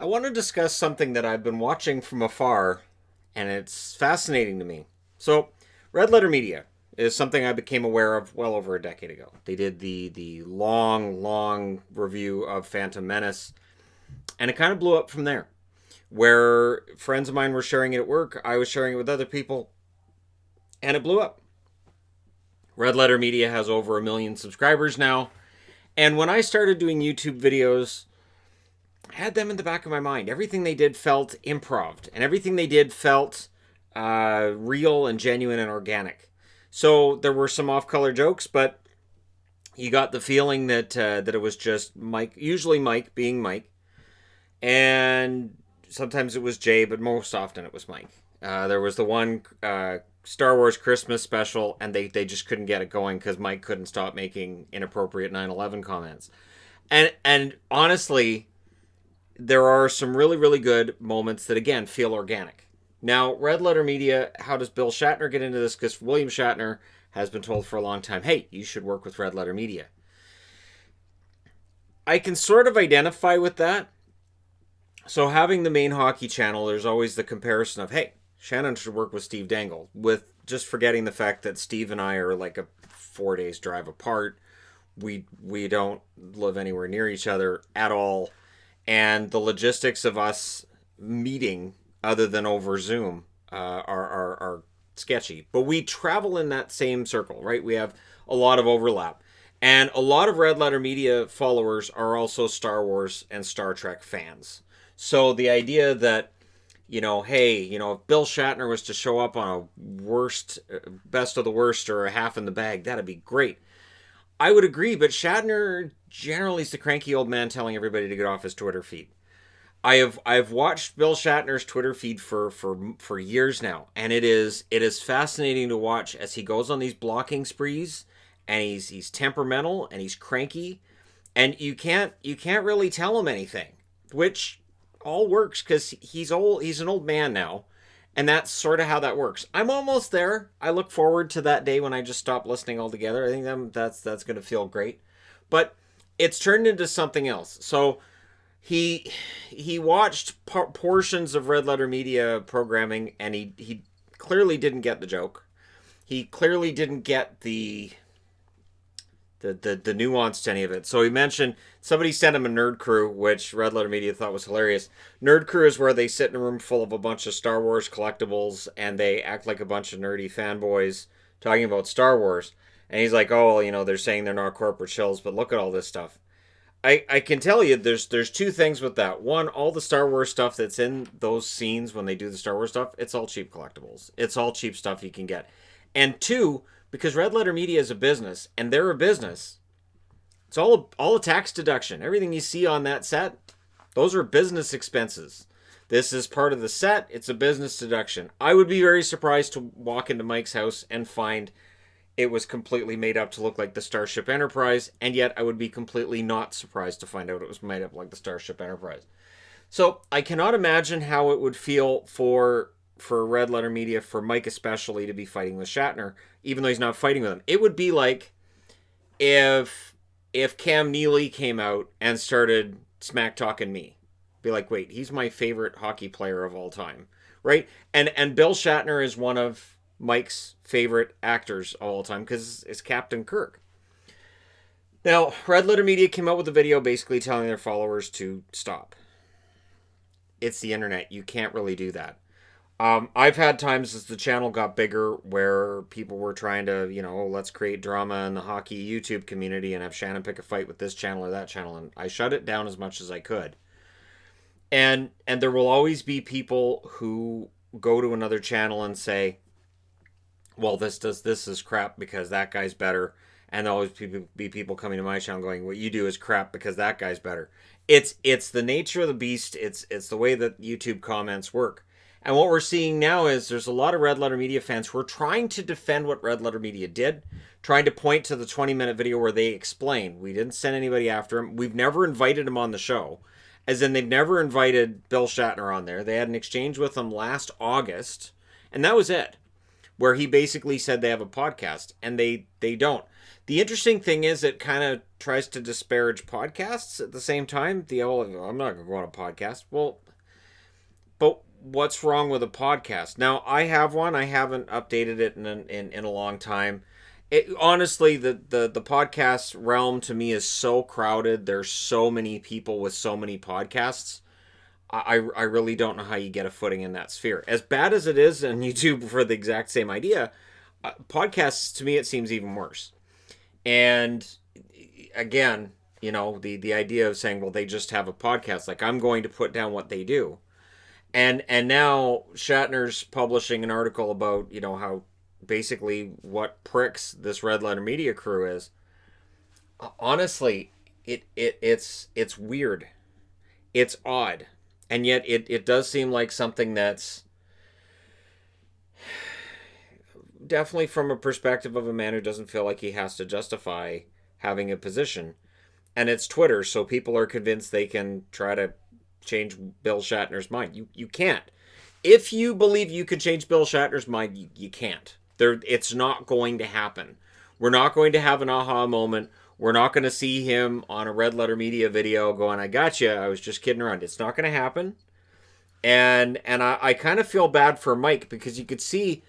I want to discuss something that I've been watching from afar, and it's fascinating to me. So, Red Letter Media is something I became aware of well over a decade ago. They did the long review of Phantom Menace, and it kind of blew up from there. Where friends of mine were sharing it at work, I was sharing it with other people, and it blew up. Red Letter Media has over 1 million subscribers now, and when I started doing YouTube videos, I had them in the back of my mind. Everything they did felt improv, and everything they did felt real and genuine and organic. So there were some off-color jokes, but you got the feeling that it was just Mike, usually Mike being Mike, and sometimes it was Jay, but most often it was Mike. There was the one Star Wars Christmas special, and they just couldn't get it going because Mike couldn't stop making inappropriate 9/11 comments. And honestly, there are some really good moments that again feel organic. Now, Red Letter Media, how does Bill Shatner get into this? Because William Shatner has been told for a long time, hey, you should work with Red Letter Media. I can sort of identify with that. So having the main hockey channel, there's always the comparison of, hey, Shannon should work with Steve Dangle, with just forgetting the fact that Steve and I are like a 4 days drive apart. We don't live anywhere near each other at all, and the logistics of us meeting, other than over Zoom, are sketchy. But we travel in that same circle, right? We have a lot of overlap. And a lot of Red Letter Media followers are also Star Wars and Star Trek fans. So the idea that, hey, if Bill Shatner was to show up on a worst, best of the worst or a half in the bag, that'd be great. I would agree, but Shatner generally is the cranky old man telling everybody to get off his Twitter feed. I've watched Bill Shatner's Twitter feed for years now, and it is fascinating to watch as he goes on these blocking sprees, and he's temperamental and he's cranky, and you can't really tell him anything, which all works because he's old. He's an old man now, and that's sort of how that works. I'm almost there. I look forward to that day when I just stop listening altogether. I think that's going to feel great. But it's turned into something else. So he watched portions of Red Letter Media programming, and he clearly didn't get the joke. He clearly didn't get the nuance to any of it. So he mentioned somebody sent him a Nerd Crew, which Red Letter Media thought was hilarious. Nerd Crew is where they sit in a room full of a bunch of Star Wars collectibles and they act like a bunch of nerdy fanboys talking about Star Wars. And he's like, oh, well, they're saying they're not corporate shills, but look at all this stuff. I can tell you there's two things with that. One, all the Star Wars stuff that's in those scenes when they do the Star Wars stuff, it's all cheap collectibles. It's all cheap stuff you can get. And two, because Red Letter Media is a business, and they're a business, it's all a tax deduction. Everything you see on that set, those are business expenses. This is part of the set. It's a business deduction. I would be very surprised to walk into Mike's house and find it was completely made up to look like the Starship Enterprise, and yet I would be completely not surprised to find out it was made up like the Starship Enterprise. So I cannot imagine how it would feel for Red Letter Media, for Mike especially, to be fighting with Shatner, even though he's not fighting with him. It would be like if Cam Neely came out and started smack talking me. Be like, wait, he's my favorite hockey player of all time, right? And Bill Shatner is one of Mike's favorite actors of all time because it's Captain Kirk. Now, Red Letter Media came out with a video basically telling their followers to stop. It's the internet. You can't really do that. I've had times as the channel got bigger where people were trying to, let's create drama in the hockey YouTube community and have Shannon pick a fight with this channel or that channel, and I shut it down as much as I could. And there will always be people who go to another channel and say, well, this is crap because that guy's better. And there'll always be people coming to my channel going, what you do is crap because that guy's better. It's the nature of the beast. It's the way that YouTube comments work. And what we're seeing now is there's a lot of Red Letter Media fans who are trying to defend what Red Letter Media did, trying to point to the 20-minute video where they explain, we didn't send anybody after him. We've never invited him on the show. As in, they've never invited Bill Shatner on there. They had an exchange with him last August, and that was it, where he basically said they have a podcast, and they don't. The interesting thing is it kind of tries to disparage podcasts at the same time. I'm not going to go on a podcast. Well, but what's wrong with a podcast? Now, I have one. I haven't updated it in a long time. Honestly, the podcast realm to me is so crowded. There's so many people with so many podcasts. I really don't know how you get a footing in that sphere. As bad as it is on YouTube for the exact same idea, podcasts, to me, it seems even worse. And again, the idea of saying, well, they just have a podcast. Like, I'm going to put down what they do. And now Shatner's publishing an article about, how basically what pricks this Red Letter Media crew is. Honestly, it's weird. It's odd. And yet it does seem like something that's definitely from a perspective of a man who doesn't feel like he has to justify having a position. And it's Twitter, so people are convinced they can try to change Bill Shatner's mind. You can't. If you believe you can change Bill Shatner's mind, you can't. It's not going to happen. We're not going to have an aha moment. We're not going to see him on a Red Letter Media video going, I got you. I was just kidding around. It's not going to happen. And I kind of feel bad for Mike because you could see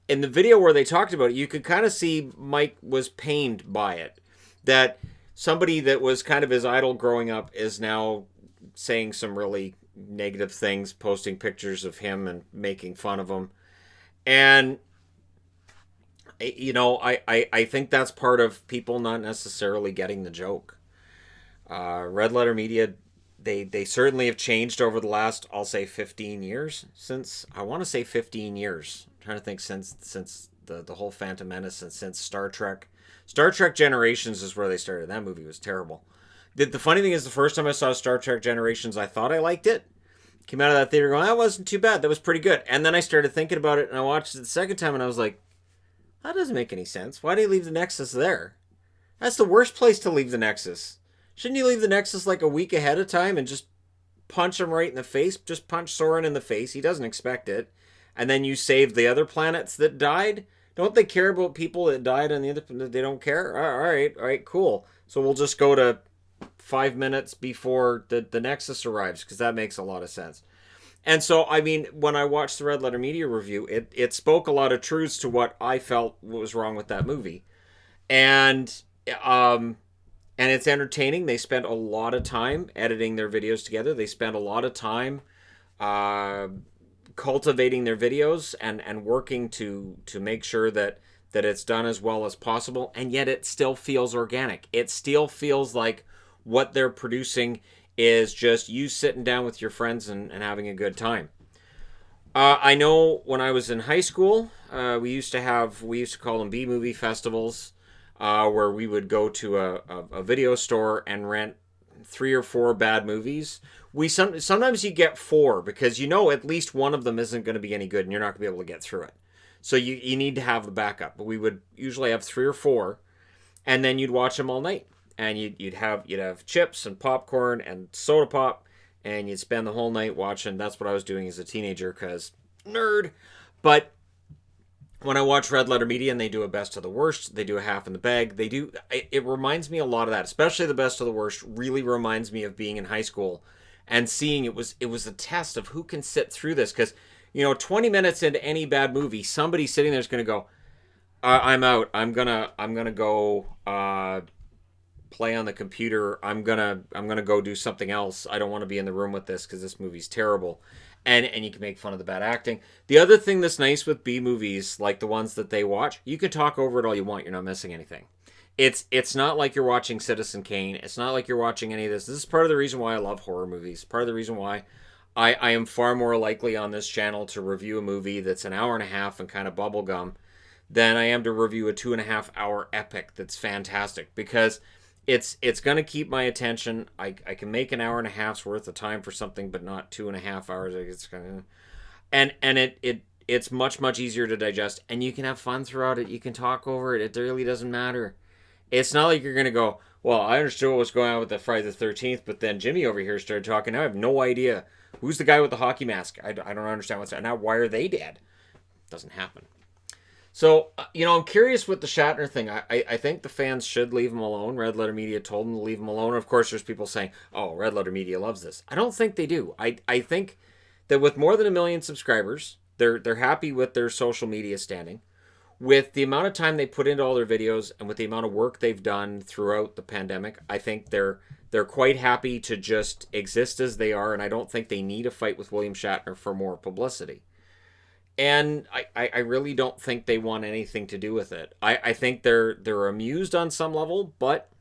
in the video where they talked about it, you could kind of see Mike was pained by it. That somebody that was kind of his idol growing up is now saying some really negative things, posting pictures of him and making fun of him. And I think that's part of people not necessarily getting the joke. Red Letter Media, they certainly have changed over the last, I'll say 15 years since, I want to say 15 years. I'm trying to think since the whole Phantom Menace and since Star Trek. Star Trek Generations is where they started. That movie was terrible. The funny thing is the first time I saw Star Trek Generations, I thought I liked it. Came out of that theater going, that wasn't too bad. That was pretty good. And then I started thinking about it and I watched it the second time and I was like, that doesn't make any sense. Why do you leave the Nexus there? That's the worst place to leave the Nexus. Shouldn't you leave the Nexus like a week ahead of time and just punch him right in the face? Just punch Soren in the face. He doesn't expect it. And then you save the other planets that died? Don't they care about people that died on the other planet? They don't care? All right, cool. So we'll just go to 5 minutes before the Nexus arrives because that makes a lot of sense. And so, I mean, when I watched the Red Letter Media review, it spoke a lot of truths to what I felt was wrong with that movie. And it's entertaining. They spent a lot of time editing their videos together. They spent a lot of time cultivating their videos and working to make sure that it's done as well as possible. And yet it still feels organic. It still feels like what they're producing is just you sitting down with your friends and having a good time. I know when I was in high school, we used to call them B-movie festivals, where we would go to a video store and rent 3 or 4 bad movies. Sometimes you get 4 because at least one of them isn't going to be any good and you're not going to be able to get through it. So you need to have the backup. But we would usually have 3 or 4, and then you'd watch them all night. And you'd have chips and popcorn and soda pop, and you'd spend the whole night watching. That's what I was doing as a teenager, because nerd. But when I watch Red Letter Media and they do a best of the worst, they do a half in the bag. It reminds me a lot of that, especially the best of the worst. Really reminds me of being in high school and seeing it was a test of who can sit through this. Because 20 minutes into any bad movie, somebody sitting there is going to go, "I'm out. I'm gonna go." Play on the computer. I'm gonna go do something else. I don't want to be in the room with this because this movie's terrible. And you can make fun of the bad acting. The other thing that's nice with B movies, like the ones that they watch, you can talk over it all you want. You're not missing anything. It's not like you're watching Citizen Kane. It's not like you're watching any of this. This is part of the reason why I love horror movies. Part of the reason why I am far more likely on this channel to review a movie that's an hour and a half and kind of bubblegum than I am to review a 2.5 hour epic that's fantastic, because it's going to keep my attention. I can make an hour and a half's worth of time for something, but not 2.5 hours. It's kind of, and it's much easier to digest, and you can have fun throughout it. You can talk over it. It really doesn't matter. It's not like you're going to go, well, I understood what was going on with the Friday the 13th, but then Jimmy over here started talking. Now I have no idea who's the guy with the hockey mask. I don't understand what's that. Now why are they dead? Doesn't happen. So, I'm curious with the Shatner thing. I think the fans should leave him alone. Red Letter Media told him to leave him alone. Of course, there's people saying, oh, Red Letter Media loves this. I don't think they do. I think that with more than 1 million subscribers, they're happy with their social media standing. With the amount of time they put into all their videos and with the amount of work they've done throughout the pandemic, I think they're quite happy to just exist as they are, and I don't think they need a fight with William Shatner for more publicity. And I really don't think they want anything to do with it. I think they're amused on some level, but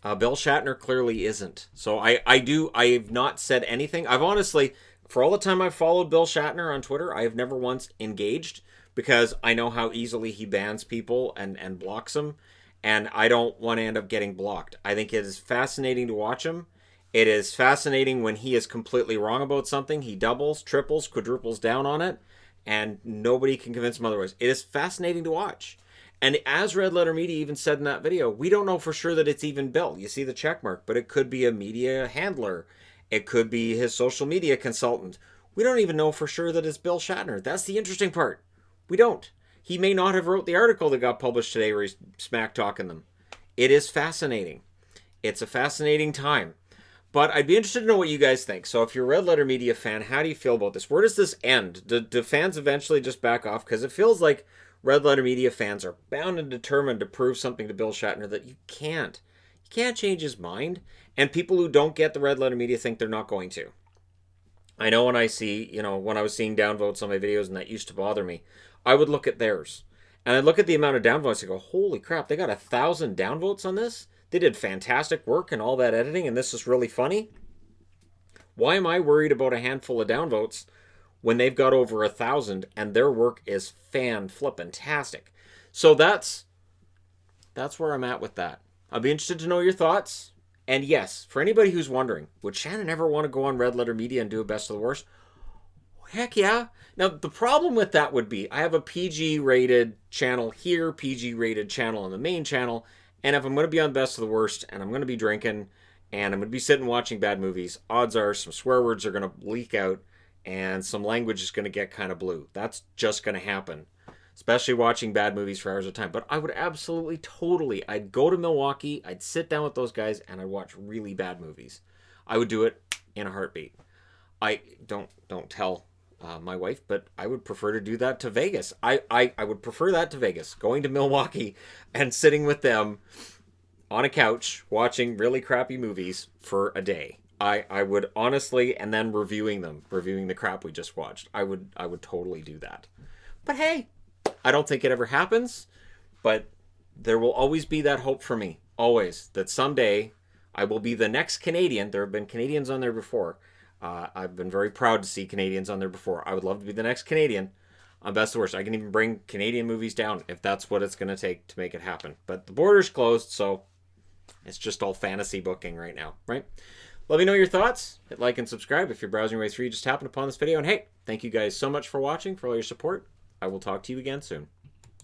Bill Shatner clearly isn't. So I've not said anything. I've honestly, for all the time I've followed Bill Shatner on Twitter, I have never once engaged because I know how easily he bans people and blocks them, and I don't want to end up getting blocked. I think it is fascinating to watch him. It is fascinating when he is completely wrong about something. He doubles, triples, quadruples down on it, and nobody can convince him otherwise. It is fascinating to watch. And as Red Letter Media even said in that video, we don't know for sure that it's even Bill. You see the check mark, but it could be a media handler. It could be his social media consultant. We don't even know for sure that it's Bill Shatner. That's the interesting part. We don't. He may not have wrote the article that got published today where he's smack talking them. It is fascinating. It's a fascinating time. But I'd be interested to know what you guys think. So if you're a Red Letter Media fan, how do you feel about this? Where does this end? Do fans eventually just back off? Because it feels like Red Letter Media fans are bound and determined to prove something to Bill Shatner that you can't. You can't change his mind. And people who don't get the Red Letter Media think they're not going to. I know when I see, when I was seeing downvotes on my videos and that used to bother me, I would look at theirs. And I'd look at the amount of downvotes and go, holy crap, they got 1,000 downvotes on this? They did fantastic work and all that editing, and this is really funny. Why am I worried about a handful of downvotes when they've got over 1,000 and their work is fan-flippin-tastic? So that's where I'm at with that. I'd be interested to know your thoughts. And yes, for anybody who's wondering, would Shannon ever want to go on Red Letter Media and do a best of the worst? Heck yeah. Now, the problem with that would be I have a PG-rated channel here, PG-rated channel on the main channel, and if I'm going to be on Best of the Worst, and I'm going to be drinking, and I'm going to be sitting watching bad movies, odds are some swear words are going to leak out, and some language is going to get kind of blue. That's just going to happen, especially watching bad movies for hours at a time. But I would absolutely, totally, I'd go to Milwaukee, I'd sit down with those guys, and I'd watch really bad movies. I would do it in a heartbeat. I don't tell my wife, but I would prefer to do that to Vegas. I would prefer that to Vegas, going to Milwaukee and sitting with them on a couch watching really crappy movies for a day. I would honestly, and then reviewing the crap we just watched. I would totally do that. But hey, I don't think it ever happens, but there will always be that hope for me, always, that someday I will be the next Canadian. There have been Canadians on there before. I've been very proud to see Canadians on there before. I would love to be the next Canadian on Best of Worst. I can even bring Canadian movies down if that's what it's going to take to make it happen. But the border's closed, so it's just all fantasy booking right now, right? Let me know your thoughts. Hit like and subscribe if you're browsing your way through. You just happened upon this video. And hey, thank you guys so much for watching, for all your support. I will talk to you again soon.